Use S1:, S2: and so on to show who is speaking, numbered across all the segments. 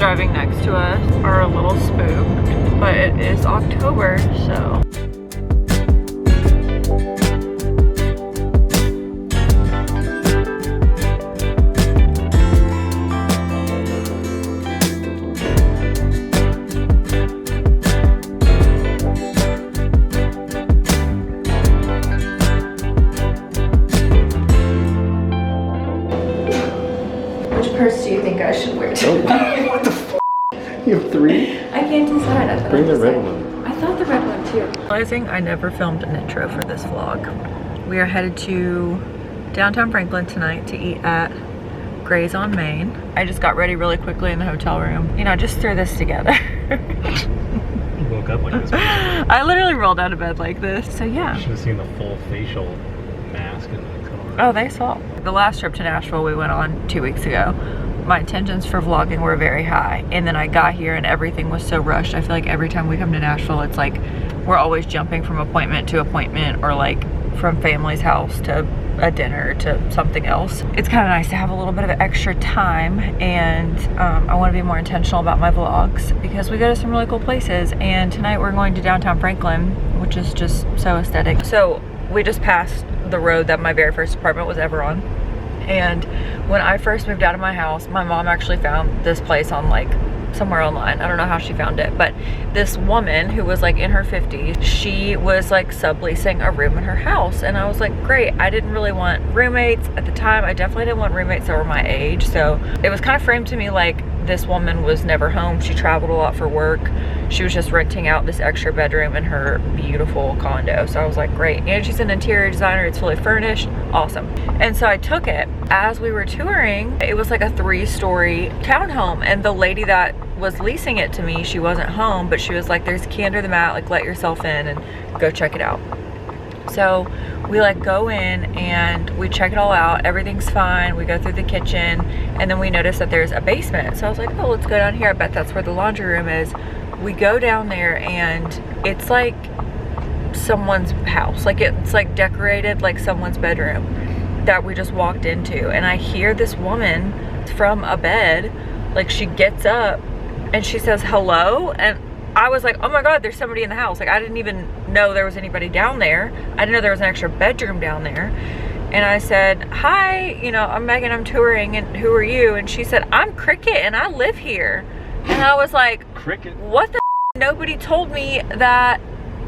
S1: driving next to us are a little spooked, but it is October, so.
S2: Which purse do you think I should wear today?
S3: What the f? You have 3?
S2: I can't decide. I
S3: Bring the red one.
S2: I thought the red one too.
S1: Realizing I never filmed an intro for this vlog. We are headed to downtown Franklin tonight to eat at Gray's on Main. I just got ready really quickly in the hotel room. You know, just threw this together.
S3: You woke up like this.
S1: I literally rolled out of bed like this. So yeah.
S3: You should have seen the full facial mask in the car.
S1: Oh, they saw. The last trip to Nashville we went on 2 weeks ago. My intentions for vlogging were very high, and then I got here and everything was so rushed. I feel like every time we come to Nashville, it's like we're always jumping from appointment to appointment, or like from family's house to a dinner to something else. It's kind of nice to have a little bit of extra time, and I want to be more intentional about my vlogs because we go to some really cool places. And tonight we're going to downtown Franklin, which is just so aesthetic. So we just passed the road that my very first apartment was ever on. And when I first moved out of my house, my mom actually found this place on like somewhere online. I don't know how she found it, but this woman who was like in her 50s, she was like subleasing a room in her house. And I was like, great. I didn't really want roommates at the time. I definitely didn't want roommates that were my age. So it was kind of framed to me like this woman was never home. She traveled a lot for work. She was just renting out this extra bedroom in her beautiful condo. So I was like, great. And she's an interior designer. It's fully furnished. Awesome. And so I took it. As we were touring, it was like a 3-story townhome. And the lady that was leasing it to me, she wasn't home, but she was like, there's a key under the mat, like let yourself in and go check it out. So we like go in and we check it all out. Everything's fine. We go through the kitchen and then we notice that there's a basement. So I was like, oh, let's go down here. I bet that's where the laundry room is. We go down there and it's like someone's house. Like it's like decorated like someone's bedroom that we just walked into. And I hear this woman from a bed, like she gets up and she says hello. And I was like, oh my God, there's somebody in the house. Like I didn't even know there was anybody down there. I didn't know there was an extra bedroom down there. And I said, hi, you know, I'm Megan, I'm touring, and who are you? And she said, I'm Cricket and I live here. And I was like,
S3: Cricket?
S1: What the f? Nobody told me that,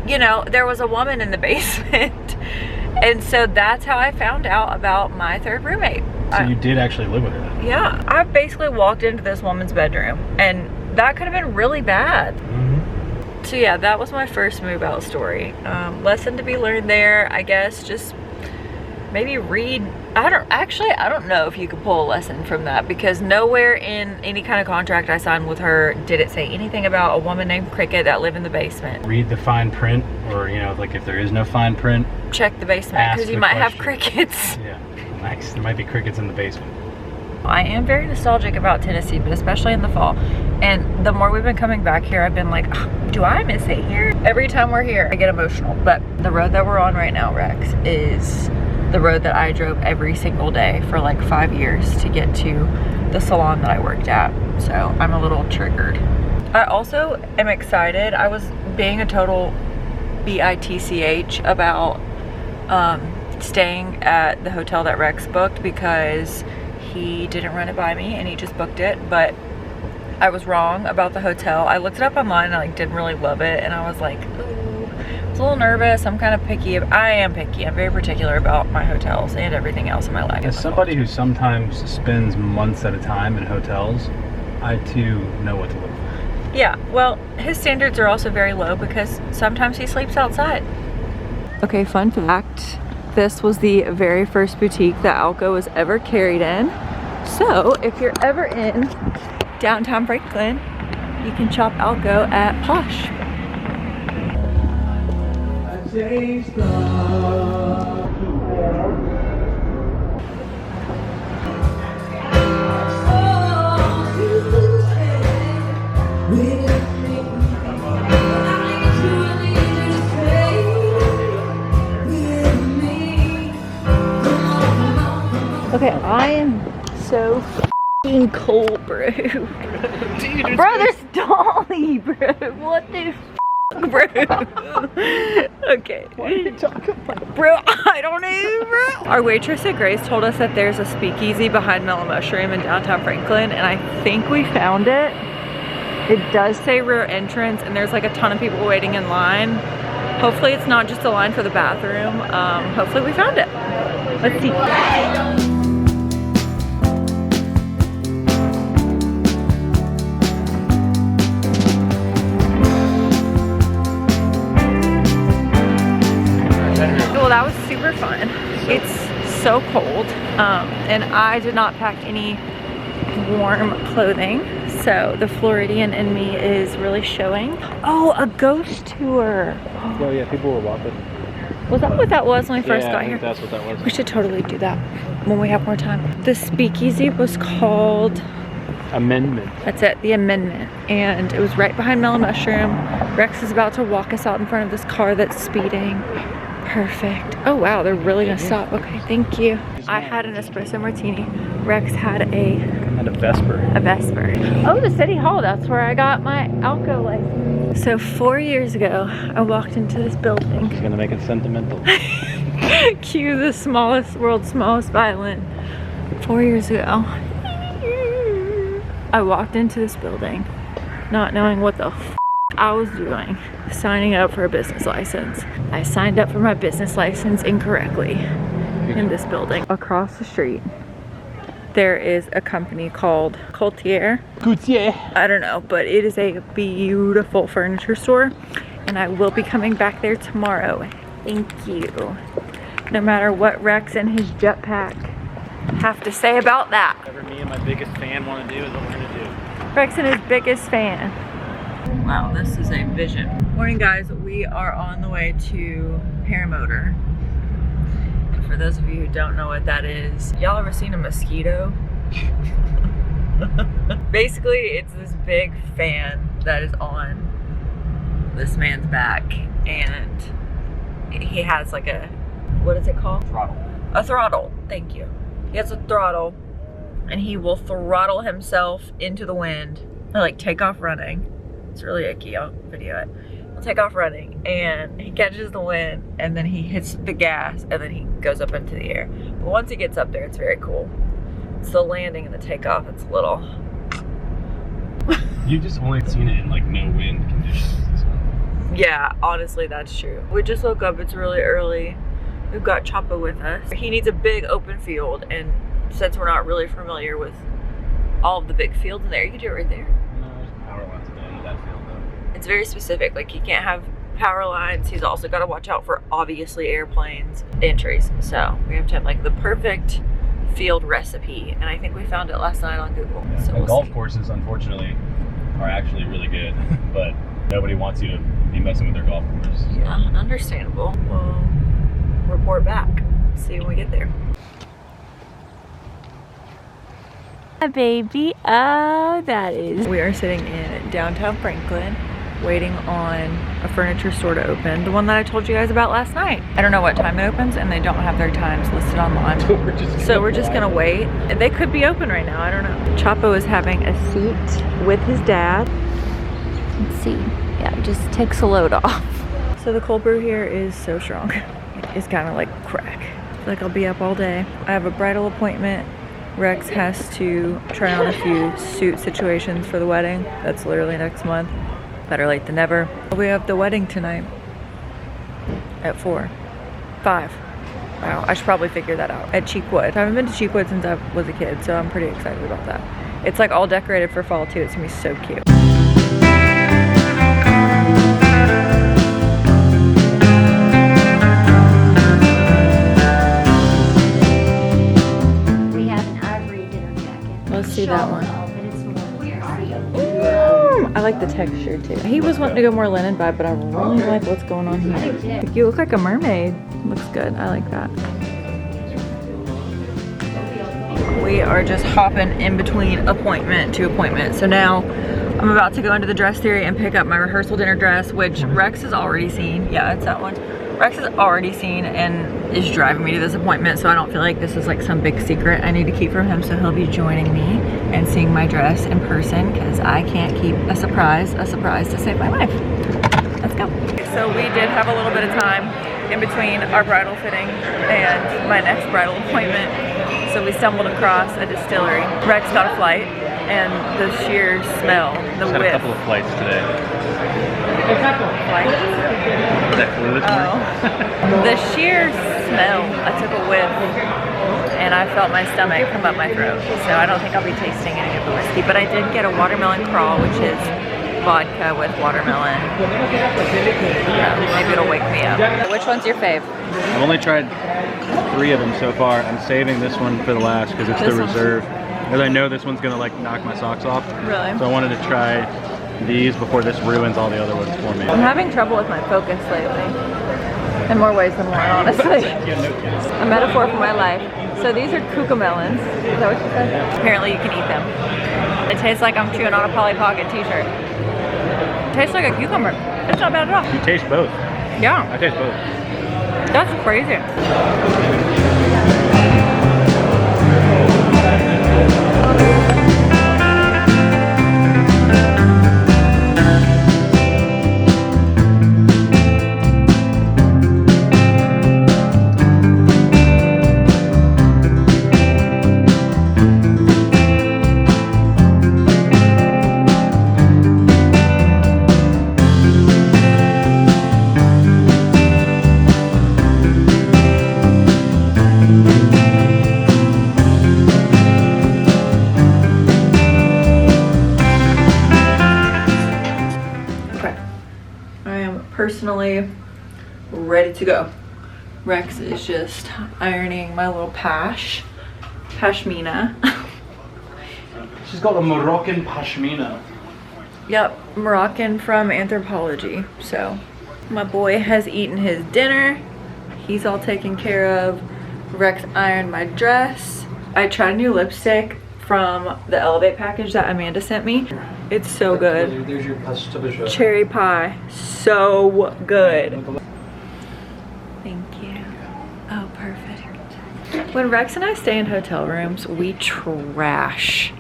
S1: you know, there was a woman in the basement. And so that's how I found out about my third roommate.
S3: So you did actually live with her then?
S1: Yeah, I basically walked into this woman's bedroom and that could have been really bad.
S3: Mm-hmm.
S1: So yeah, that was my first move out story. Lesson to be learned there, I guess. Just maybe read. I don't know if you could pull a lesson from that, because nowhere in any kind of contract I signed with her did it say anything about a woman named Cricket that lived in the basement.
S3: Read the fine print, or you know, like if there is no fine print,
S1: check the basement because you might have crickets.
S3: Yeah, nice. There might be crickets in the basement.
S1: I am very nostalgic about Tennessee, but especially in the fall. And the more we've been coming back here, I've been like, oh, do I miss it here? Every time we're here, I get emotional. But the road that we're on right now, Rex, is the road that I drove every single day for like 5 years to get to the salon that I worked at. So I'm a little triggered. I also am excited. I was being a total bitch about staying at the hotel that Rex booked because he didn't run it by me and he just booked it. But I was wrong about the hotel. I looked it up online and I like didn't really love it, and I was like, ooh, I was a little nervous. I'm kind of picky. I am picky. I'm very particular about my hotels and everything else in my life.
S3: As somebody who sometimes spends months at a time in hotels, I too know what to look for.
S1: Yeah, well, his standards are also very low because sometimes he sleeps outside. Okay, fun fact. This was the very first boutique that Alco was ever carried in. So if you're ever in downtown Franklin, you can shop Alco at Posh. Okay, I am so f***ing cold, bro. Bro, there's Dolly, bro. What the f***, bro? Okay.
S3: What are you talking about?
S1: Bro, I don't know, bro. Our waitress at Grace told us that there's a speakeasy behind Mellow Mushroom in downtown Franklin, and I think we found it. It does say rear entrance, and there's like a ton of people waiting in line. Hopefully it's not just a line for the bathroom. Hopefully we found it. Let's see. Well, that was super fun. It's so cold, and I did not pack any warm clothing, so the Floridian in me is really showing. Oh, a ghost tour.
S3: Oh yeah, people were walking.
S1: Was that what that was when we first
S3: Yeah,
S1: got
S3: I
S1: here?
S3: think that's what that was.
S1: We should totally do that when we have more time. The speakeasy was called
S3: Amendment.
S1: That's it, the Amendment. And it was right behind Mellow Mushroom. Rex is about to walk us out in front of this car that's speeding. Perfect. Oh wow, they're really gonna stop. Okay, thank you. I had an espresso martini. Rex had
S3: And a Vesper.
S1: a Vesper. Oh, the City Hall, that's where I got my Alco license. So 4 years ago, I walked into this building.
S3: He's gonna make it sentimental.
S1: Cue the smallest, world's smallest violin. 4 years ago, I walked into this building not knowing what the f I was doing, signing up for a business license. I signed up for my business license incorrectly in this building. Across the street, there is a company called Coultier. I don't know, but it is a beautiful furniture store, and I will be coming back there tomorrow. Thank you. No matter what Rex and his jetpack have to say about that.
S3: Whatever me and my biggest fan want to do is what we're gonna do.
S1: Rex and his biggest fan. Wow, this is a vision. Morning guys, we are on the way to Paramotor. And for those of you who don't know what that is, y'all ever seen a mosquito? Basically, it's this big fan that is on this man's back, and he has like a, what is it called?
S3: Throttle.
S1: A throttle, thank you. He has a throttle, and he will throttle himself into the wind, or like take off running. It's really icky, I'll video it. He'll take off running, and he catches the wind, and then he hits the gas, and then he goes up into the air. But once he gets up there, it's very cool. It's the landing and the takeoff, it's a little.
S3: You've just only seen it in like no wind conditions. So.
S1: Yeah, honestly, that's true. We just woke up, it's really early. We've got Chapo with us. He needs a big open field, and since we're not really familiar with all of the big fields in there, you can do it right there.
S3: No, there's power lines at the end of that field though.
S1: It's very specific, like he can't have power lines. He's also got to watch out for obviously airplanes entries. So we have to have like the perfect field recipe, and I think we found it last night on Google.
S3: Yeah,
S1: So
S3: the
S1: we'll
S3: golf
S1: see.
S3: courses unfortunately are actually really good, but nobody wants you to be messing with their golf course. So.
S1: Yeah, understandable. We'll report back. See when we get there. Hi, baby. Oh, that is. We are sitting in downtown Franklin, waiting on a furniture store to open. The one that I told you guys about last night. I don't know what time it opens, and they don't have their times listed online. So we're just gonna wait. They could be open right now, I don't know. Chapo is having a seat with his dad. Let's see. Yeah, it just takes a load off. So the cold brew here is so strong. It's kind of like crack. I feel like I'll be up all day. I have a bridal appointment. Rex has to try on a few suit situations for the wedding. That's literally next month. Better late than never. We have the wedding tonight at 5. Wow, I should probably figure that out. At Cheekwood. I haven't been to Cheekwood since I was a kid, so I'm pretty excited about that. It's like all decorated for fall too. It's gonna be so cute. Let's see that one. I like the texture too. He was wanting to go more linen vibe, but I really like what's going on here. You look like a mermaid. Looks good. I like that. We are just hopping in between appointment to appointment. So now I'm about to go into the dress theory and pick up my rehearsal dinner dress, which Rex has already seen. Yeah, it's that one. Rex has already seen and is driving me to this appointment, so I don't feel like this is like some big secret I need to keep from him. So he'll be joining me and seeing my dress in person because I can't keep a surprise to save my life. Let's go. So we did have a little bit of time in between our bridal fitting and my next bridal appointment. So we stumbled across a distillery. Rex got a flight, and the sheer smell, the
S3: Just had
S1: whiff.
S3: a couple of flights today.
S1: A couple of flights.
S3: That flew this morning.
S1: The sheer smell, I took a whiff, and I felt my stomach come up my throat. So I don't think I'll be tasting any of the whiskey, but I did get a watermelon crawl, which is vodka with watermelon. Yeah, maybe it'll wake me up. Which one's your fave?
S3: I've only tried 3 of them so far. I'm saving this one for the last because it's the
S1: This one?
S3: reserve. Because I know this one's gonna like knock my socks off.
S1: Really?
S3: So I wanted to try these before this ruins all the other ones for me.
S1: I'm having trouble with my focus lately. In more ways than one, honestly. A metaphor for my life. So these are cucamelons. Is that what you said? Apparently you can eat them. It tastes like I'm chewing on a Polly Pocket t-shirt. It tastes like a cucumber. It's not bad at all.
S3: You taste both.
S1: Yeah,
S3: I taste both.
S1: that's crazy. Personally ready to go. Rex is just ironing my little pashmina.
S3: She's got a Moroccan pashmina.
S1: Yep, Moroccan from Anthropology. So my boy has eaten his dinner. He's all taken care of. Rex ironed my dress. I tried a new lipstick from the Elevate package that Amanda sent me. It's so good.
S3: There's your pasta.
S1: Cherry pie, so good. Thank you. Oh, perfect. When Rex and I stay in hotel rooms, we trash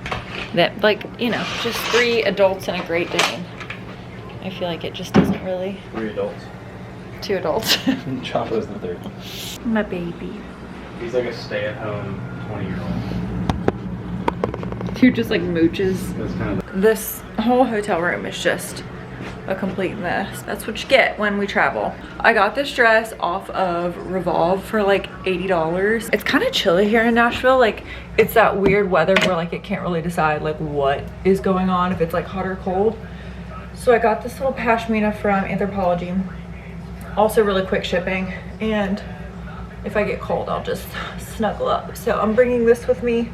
S1: that, like, you know, just 3 adults and a Great Dane. I feel like it just doesn't really.
S3: 3 adults.
S1: 2 adults.
S3: Chocolate's the 3rd.
S1: My baby.
S3: He's like a stay-at-home 20-year-old.
S1: Who just like mooches.
S3: That's kind of
S1: This whole hotel room is just a complete mess. That's what you get when we travel. I got this dress off of Revolve for like $80. It's kind of chilly here in Nashville. Like, it's that weird weather where like it can't really decide like what is going on, if it's like hot or cold. So I got this little pashmina from Anthropology. Also really quick shipping, and if I get cold I'll just snuggle up. So I'm bringing this with me,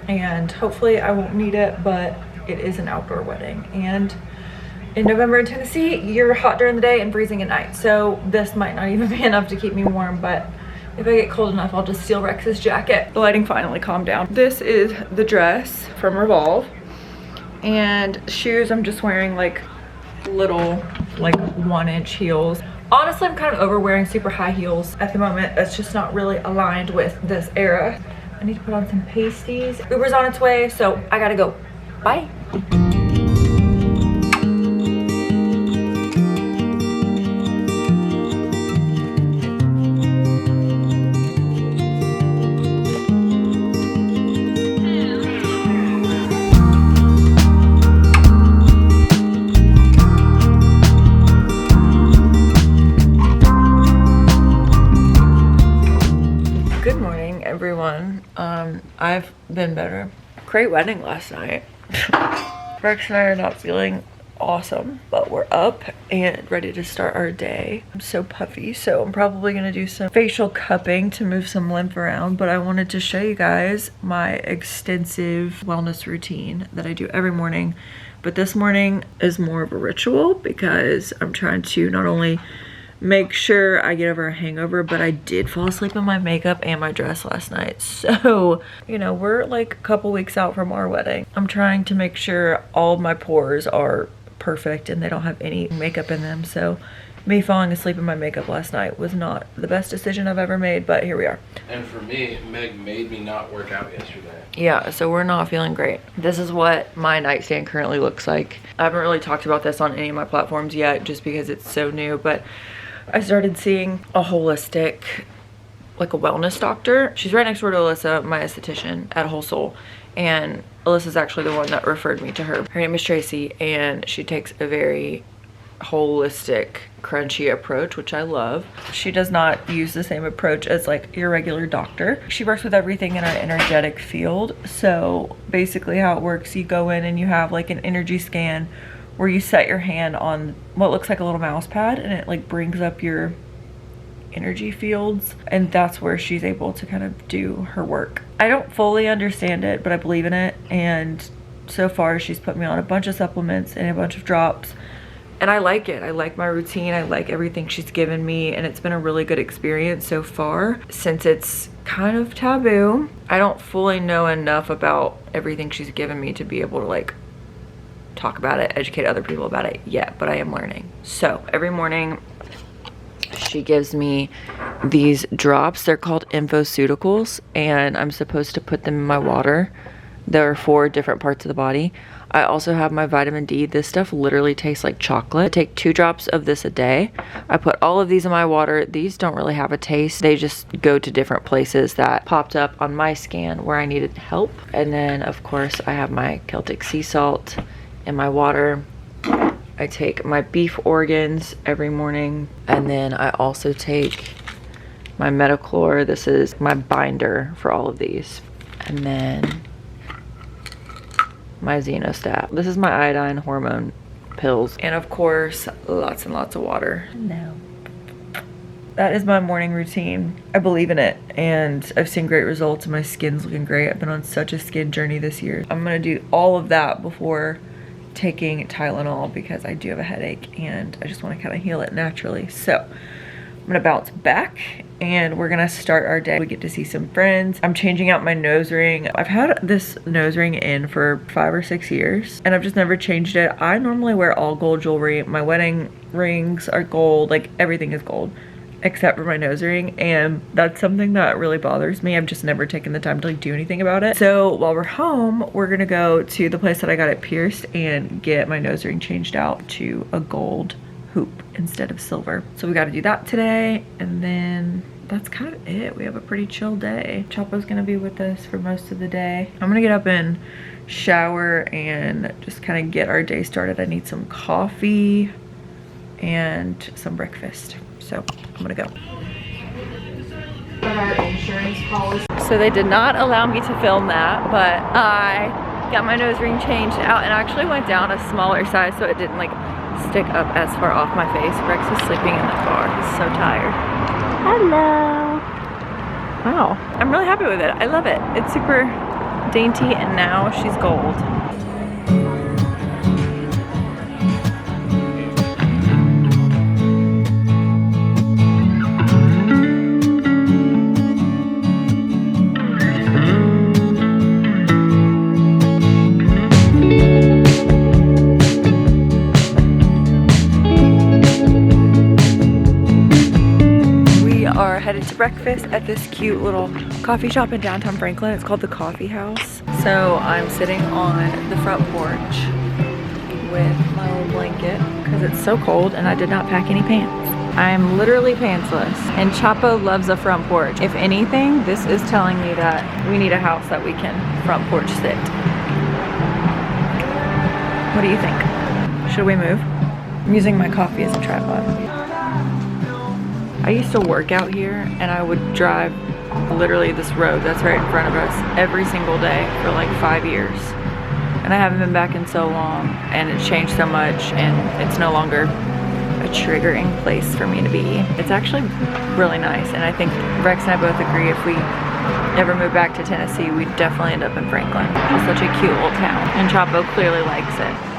S1: and hopefully I won't need it, but it is an outdoor wedding, and in November in Tennessee you're hot during the day and freezing at night, so this might not even be enough to keep me warm, but if I get cold enough I'll just steal Rex's jacket. The lighting finally calmed down. This is the dress from Revolve, and shoes I'm just wearing like little like 1-inch heels. Honestly, I'm kind of over wearing super high heels at the moment. That's just not really aligned with this era. I need to put on some pasties. Uber's on its way, so I gotta go. Bye. Good morning, everyone. I've been better. Great wedding last night. Rex and I are not feeling awesome, but we're up and ready to start our day. I'm so puffy, so I'm probably gonna do some facial cupping to move some lymph around, but I wanted to show you guys my extensive wellness routine that I do every morning. But this morning is more of a ritual because I'm trying to not only make sure I get over a hangover, but I did fall asleep in my makeup and my dress last night. So, you know, we're like a couple weeks out from our wedding. I'm trying to make sure all of my pores are perfect and they don't have any makeup in them. So Me falling asleep in my makeup last night was not the best decision I've ever made, but here we are.
S4: And for me, Meg made me not work out yesterday.
S1: Yeah, so we're not feeling great. This is what my nightstand currently looks like. I haven't really talked about this on any of my platforms yet just because it's so new, but I started seeing a holistic, like a wellness doctor. She's right next door to Alyssa, my esthetician at Whole Soul. And Alyssa's actually the one that referred me to her. Her name is Tracy, and she takes a very holistic, crunchy approach, which I love. She does not use the same approach as like your regular doctor. She works with everything in our energetic field. So basically how it works, you go in and you have like an energy scan where you set your hand on what looks like a little mouse pad, and it like brings up your energy fields, and that's where she's able to kind of do her work. I don't fully understand it, but I believe in it, and so far she's put me on a bunch of supplements and a bunch of drops, and I like it. I like my routine. I like everything she's given me, and it's been a really good experience so far. Since it's kind of taboo, I don't fully know enough about everything she's given me to be able to like talk about it, educate other people about it yet, but I am learning. So every morning she gives me these drops. They're called infoceuticals, and I'm supposed to put them in my water. There are 4 different parts of the body. I also have my vitamin D. This stuff literally tastes like chocolate. I take 2 drops of this a day. I put all of these in my water. These don't really have a taste. They just go to different places that popped up on my scan where I needed help. And then of course I have my Celtic sea salt in my water. I take my beef organs every morning, and then I also take my Metachlor. This is my binder for all of these. And then my Xenostat. This is my iodine hormone pills. And of course, lots and lots of water. No. That is my morning routine. I believe in it, and I've seen great results, and my skin's looking great. I've been on such a skin journey this year. I'm gonna do all of that before taking Tylenol because I do have a headache and I just want to kind of heal it naturally. So I'm gonna bounce back and we're gonna start our day. We get to see some friends. I'm changing out my nose ring. I've had this nose ring in for 5 or 6 years and I've just never changed it. I normally wear all gold jewelry. My wedding rings are gold, like everything is gold except for my nose ring, and that's something that really bothers me. I've just never taken the time to like do anything about it. So while we're home, we're gonna go to the place that I got it pierced and get my nose ring changed out to a gold hoop instead of silver. So we got to do that today, and then that's kind of it. We have a pretty chill day. Chapo's gonna be with us for most of the day. I'm gonna get up and shower and just kind of get our day started. I need some coffee and some breakfast. So I'm gonna go. Our insurance policy. So they did not allow me to film that, but I got my nose ring changed out and actually went down a smaller size so it didn't like stick up as far off my face. Rex is sleeping in the car. He's so tired. Hello. Wow. I'm really happy with it. I love it. It's super dainty, and now she's gold. Headed to breakfast at this cute little coffee shop in downtown Franklin. It's called the Coffee House. So I'm sitting on the front porch with my little blanket because it's so cold and I did not pack any pants. I'm literally pantsless, and Chapo loves a front porch. If anything, this is telling me that we need a house that we can front porch sit. What do you think? Should we move? I'm using my coffee as a tripod. I used to work out here and I would drive literally this road that's right in front of us every single day for like 5 years. And I haven't been back in so long, and it's changed so much, and it's no longer a triggering place for me to be. It's actually really nice, and I think Rex and I both agree if we ever move back to Tennessee, we'd definitely end up in Franklin. It's such a cute little town, and Chapo clearly likes it.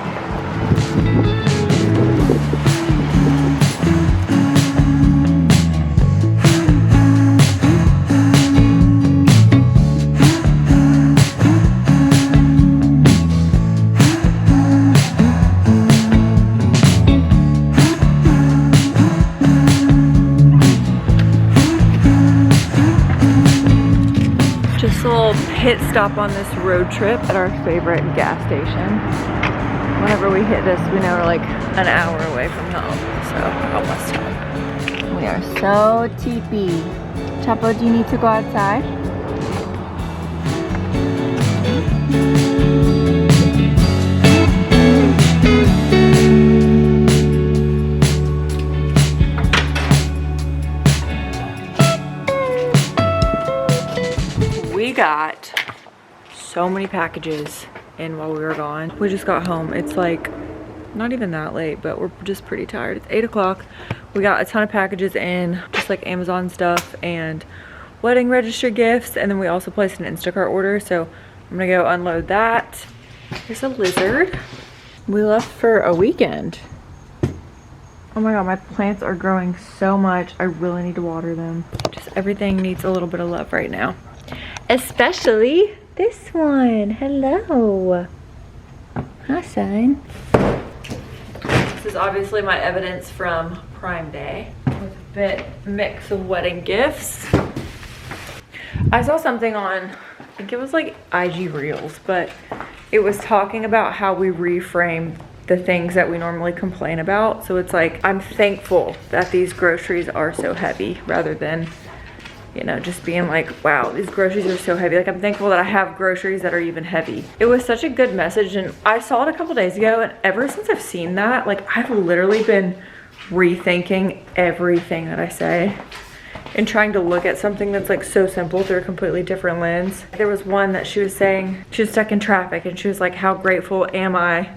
S1: hit stop on this road trip at our favorite gas station. Whenever we hit this, we know we're like an hour away from home, so almost home. We are so teepee. Chapo, do you need to go outside? We got so many packages in while we were gone. We just got home. It's like not even that late, but we're just pretty tired. It's 8 o'clock. We got a ton of packages in, just like Amazon stuff and wedding registry gifts, and then we also placed an Instacart order, so I'm gonna go unload that. There's a lizard. We left for a weekend. Oh my god, my plants are growing so much. I really need to water them. Just everything needs a little bit of love right now. Especially this one. Hello. Hi, son. This is obviously my evidence from Prime Day with a bit mix of wedding gifts. I saw something on, I think it was like IG Reels, but it was talking about how we reframe the things that we normally complain about. So it's like, I'm thankful that these groceries are so heavy rather than, you know, just being like, wow, these groceries are so heavy. Like, I'm thankful that I have groceries that are even heavy. It was such a good message, and I saw it a couple days ago, and ever since I've seen that, like, I've literally been rethinking everything that I say and trying to look at something that's like so simple through a completely different lens. There was one that she was saying, she was stuck in traffic, and she was like, how grateful am I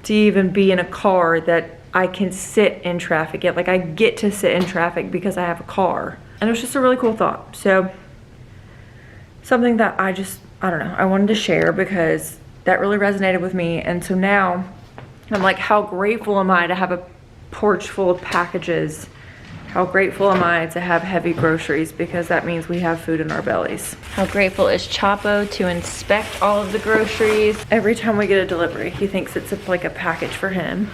S1: to even be in a car that I can sit in traffic yet. Like, I get to sit in traffic because I have a car. And it was just a really cool thought. So something that I don't know, I wanted to share because that really resonated with me. And so now I'm like, how grateful am I to have a porch full of packages? How grateful am I to have heavy groceries, because that means we have food in our bellies. How grateful is Chapo to inspect all of the groceries? Every time we get a delivery, he thinks it's like a package for him.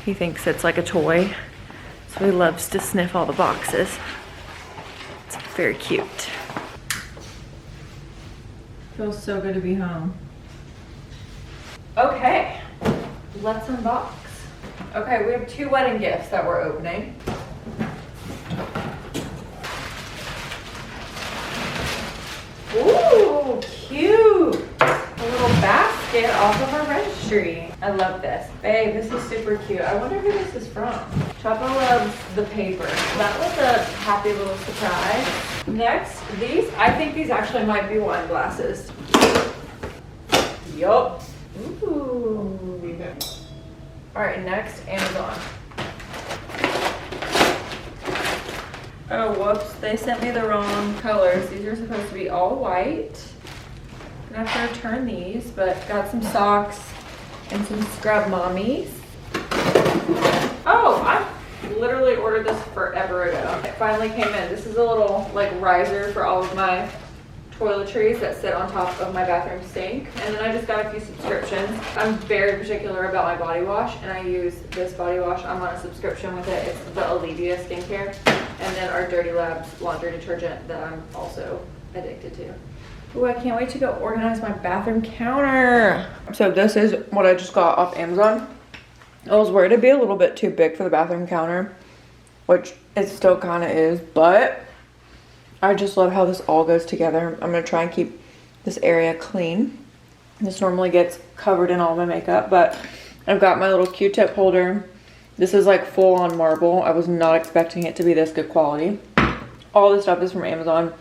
S1: He thinks it's like a toy. So he loves to sniff all the boxes. It's very cute. Feels so good to be home. Okay, let's unbox. Okay, we have 2 wedding gifts that we're opening. Ooh, cute. A little basket off of our registry. I love this. Babe, this is super cute. I wonder who this is from. Chapo loves the paper. That was a happy little surprise. Next, these, I think these actually might be wine glasses. Yup. Ooh. All right, next, Amazon. Oh, whoops, they sent me the wrong colors. These are supposed to be all white. I'm gonna have to return these, but got some socks and some scrub mommies. Oh, I literally ordered this forever ago. It finally came in. This is a little like riser for all of my toiletries that sit on top of my bathroom sink. And then I just got a few subscriptions. I'm very particular about my body wash, and I use this body wash. I'm on a subscription with it. It's the Olivia skincare. And then our Dirty Labs laundry detergent that I'm also addicted to. Ooh, I can't wait to go organize my bathroom counter. So this is what I just got off Amazon. I was worried it'd be a little bit too big for the bathroom counter, which it still kind of is, but I just love how this all goes together. I'm gonna try and keep this area clean. This normally gets covered in all my makeup, but I've got my little Q-tip holder. This is like full on marble. I was not expecting it to be this good quality. All this stuff is from Amazon.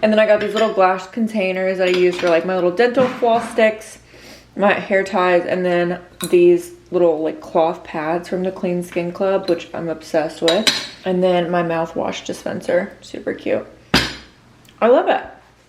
S1: And then I got these little glass containers that I use for like my little dental floss sticks, my hair ties, and then these little like cloth pads from the Clean Skin Club, which I'm obsessed with. And then my mouthwash dispenser, super cute. I love it.